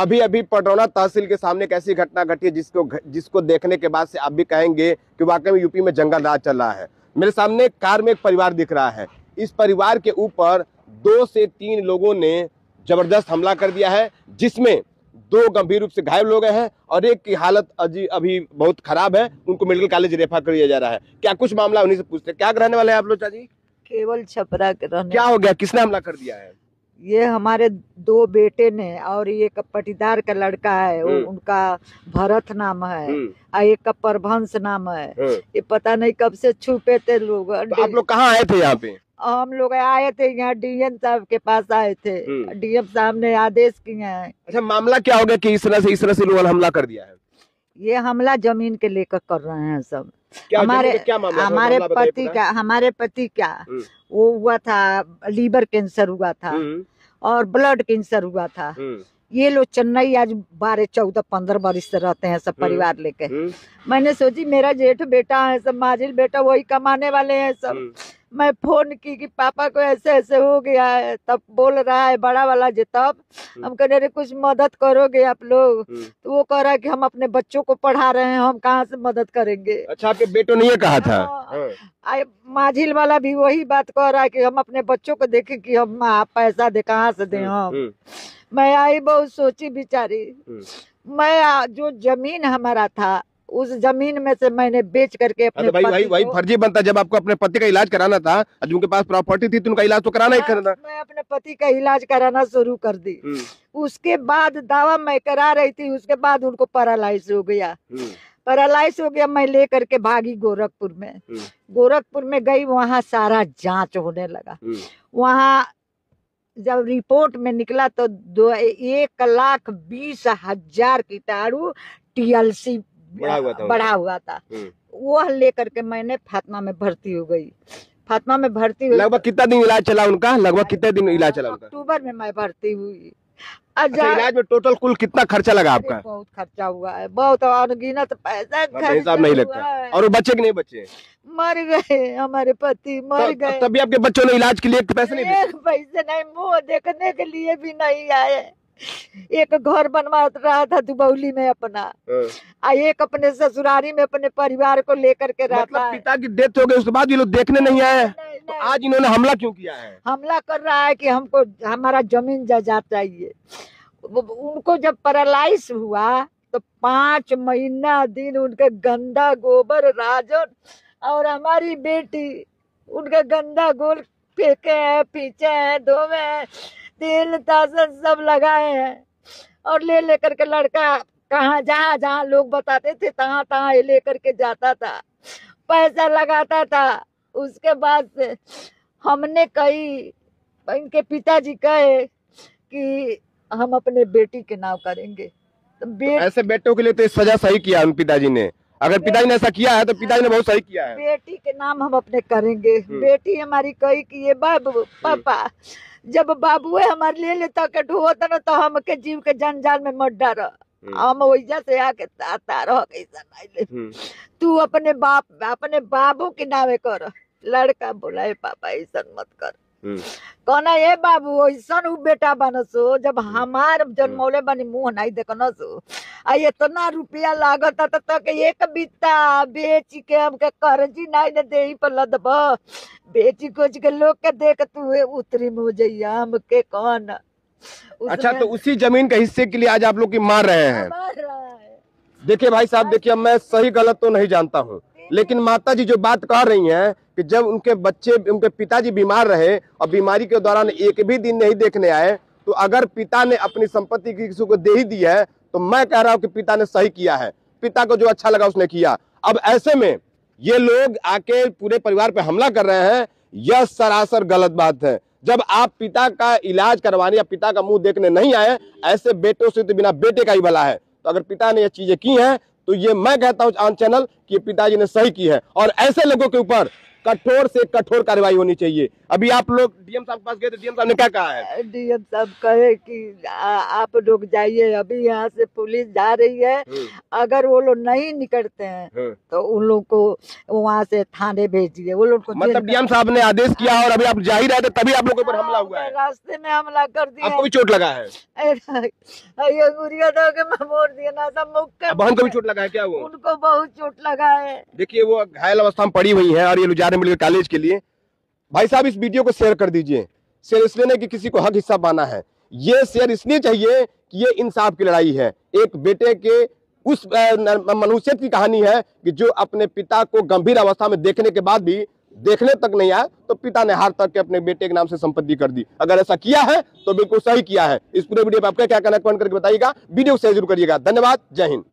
अभी अभी पटरौना तहसील के सामने एक ऐसी घटना घटी है जिसको देखने के बाद से आप भी कहेंगे कि वाकई में यूपी में जंगल राज चल रहा है। मेरे सामने कार में एक परिवार दिख रहा है। इस परिवार के ऊपर 2 से 3 लोगों ने जबरदस्त हमला कर दिया है, जिसमें 2 गंभीर रूप से घायल हो गए हैं और एक की हालत अभी बहुत खराब है। उनको मेडिकल कॉलेज रेफर कर दिया जा रहा है। क्या कुछ मामला उन्हीं से पूछते हैं। क्या रहने वाले हैं आप लोग जी? केवल छपरा के रहने। क्या हो गया, किसने हमला कर दिया है? ये हमारे 2 बेटे ने और एक पटीदार का लड़का है, उनका भरत नाम है और एक का प्रभंस नाम है। ये पता नहीं कब से छुपे थे लोग। तो आप लोग कहाँ आए थे यहाँ पे? हम लोग आए थे यहाँ डीएम साहब के पास आए थे। डीएम साहब ने आदेश किए हैं। अच्छा, मामला क्या हो गया कि इस तरह से लोगों ने हमला कर दिया है? ये हमला जमीन के लेकर कर रहे हैं सब। हमारे पति का वो हुआ था, लीवर कैंसर हुआ था और ब्लड कैंसर हुआ था। ये लोग चेन्नई आज 12, 14, 15 बरिस से रहते हैं सब परिवार लेके। मैंने सोची मेरा जेठ बेटा है, सब माजिल बेटा वही कमाने वाले हैं सब। मैं फोन की कि पापा को ऐसे ऐसे हो गया है, तब बोल रहा है बड़ा वाला जे, तब हम कह रहे कुछ मदद करोगे आप लोग? तो वो कह रहा है कि हम अपने बच्चों को पढ़ा रहे हैं, हम कहाँ से मदद करेंगे। अच्छा, आपके बेटों ने ये कहा था? माझिल वाला भी वही बात कह रहा है कि हम अपने बच्चों को देखें कि हम पैसा दे, कहाँ से दें हम। मैं आई बहुत सोची बिचारी। मैं जो जमीन हमारा था उस जमीन में से मैंने बेच करके अपने भाई फर्जी बनता। जब आपको अपने पति का इलाज कराना था, उनके पास प्रॉपर्टी थी, तो उनका इलाज तो कराना ही करना। मैं अपने पति का इलाज कराना शुरू कर दी। उसके बाद दावा मैं करा रही थी, उसके बाद उनको पैरालाइज हो गया। पैरालाइज हो गया, मैं ले करके भागी गोरखपुर में। गोरखपुर में गई, वहाँ सारा जांच होने लगा। वहाँ जब रिपोर्ट में निकला तो 1,20,000 कीटाणु TLC बढ़ा हुआ था। वो लेकर के मैंने फातिमा में भर्ती हो गई। फातिमा में भर्ती हुई। लगभग कितना दिन इलाज चला उनका? लगभग कितने दिन इलाज चला उनका? अक्टूबर में मैं भर्ती हुई। अच्छा, इलाज में टोटल कुल कितना खर्चा लगा आपका? बहुत खर्चा हुआ है, बहुत अनगिनत पैसा हिसाब नहीं लगता। और वो बच्चे कि नहीं बच्चे? मर गए, हमारे पति मर गए। तभी आपके बच्चों ने इलाज के लिए पैसे नहीं दिए? पैसे नहीं, मुँह देखने के लिए भी नहीं आए। एक घर बनवा रहा था दुबौली में अपना, एक अपने ससुरारी में अपने परिवार को लेकर के रहता मतलब पिता की डेथ हो गई, उसके बाद ये लोग देखने नहीं आए। तो आज इन्होंने हमला क्यों किया है? हमला कर रहा है कि हमको हमारा जमीन जायदाद चाहिए। उनको जब पैरालाइज हुआ तो 5 महीना दिन उनके गंदा गोबर राजन और हमारी बेटी उनके गंदा गोल फेंके हैं, पीछे हैं, धोवे हैं, तेल तासन सब लगाए हैं और ले लेकर के लड़का कहाँ जहाँ लोग बताते थे तहाँ लेकर के जाता था, पैसा लगाता था। उसके बाद से हमने इनके पिताजी कहे कि हम अपने बेटी के नाम करेंगे। तो ऐसे बेटों के लिए तो इस सजा सही किया उन पिताजी ने। अगर पिताजी ने ऐसा किया है तो पिताजी ने बहुत सही किया है। बेटी के नाम हम अपने करेंगे। बेटी हमारी कही कि ये बाबू पापा, जब बाबुए हमारे ले लेता के ढोता ना तो हमके जीव के जंजाल में मत डर। हम वैजा से आके तार तू अपने बाबू के नावे कर। लड़का बोला है पापा ऐसा मत कर। कहना ये बाबू ऐसा बेटा बनसो, जब हमार जन्मौले बनी मुँह नहीं देखनसो आ इतना रुपया लागत तक एक बित्ता बेच के हमके कर्जी नहीं न दे पर लदब बेची कोच के लोग के देख तू उतरी मुँह जइया हमके कौन। अच्छा, तो उसी जमीन के हिस्से के लिए आज आप लोग की मार रहे हैं? देखिए भाई साहब, देखिए मैं सही गलत तो नहीं जानता हूँ, लेकिन माता जी जो बात कह रही हैं कि जब उनके पिताजी बीमार रहे और बीमारी के दौरान एक भी दिन नहीं देखने आए, तो अगर पिता ने अपनी संपत्ति किसी को दे ही दी है तो मैं कह रहा हूं कि पिता ने सही किया है। पिता को जो अच्छा लगा उसने किया। अब ऐसे में ये लोग आके पूरे परिवार पे हमला कर रहे हैं, यह सरासर गलत बात है। जब आप पिता का इलाज करवाने या पिता का मुंह देखने नहीं आए, ऐसे बेटों से तो बिना बेटे का ही भला है। तो अगर पिता ने ये चीजें की हैं तो ये मैं कहता हूं ऑन चैनल कि पिताजी ने सही की है और ऐसे लोगों के ऊपर कठोर से कठोर कार्रवाई होनी चाहिए। अभी आप लोग डीएम साहब के पास गए थे, डीएम साहब ने क्या कहा है? डीएम साहब कहे कि आप लोग जाइए, अभी यहाँ से पुलिस जा रही है, अगर वो लोग नहीं निकलते हैं तो उन लोग को वहाँ से थाने भेजिए। वो लोग को मतलब डीएम साहब ने आदेश किया और अभी आप जा ही रहे थे तभी आप लोगों के ऊपर हमला हुआ है? रास्ते में हमला कर दिया। आपको भी चोट लगा है? ये गुड़िया दो के मैं मोड़ दिया ना, सब मुक्के। बहन को भी चोट लगा है क्या? वो उनको बहुत चोट लगा है। देखिए वो घायल अवस्था में पड़ी हुई है और ये लोग जा रहे हैं मेडिकल कॉलेज के लिए। भाई साहब इस वीडियो को शेयर कर दीजिए। शेयर इसलिए नहीं कि किसी को हक हिस्सा पाना है, ये शेयर इसलिए चाहिए कि ये इंसाफ की लड़ाई है। एक बेटे के उस मनुष्य की कहानी है कि जो अपने पिता को गंभीर अवस्था में देखने के बाद भी देखने तक नहीं आया, तो पिता ने हाथ तक के अपने बेटे के नाम से संपत्ति कर दी। अगर ऐसा किया है तो बिल्कुल सही किया है। इस पूरे वीडियो पर आपका क्या कहना है कमेंट करके बताइएगा। वीडियो को शेयर जरूर करिएगा। धन्यवाद। जय हिंद।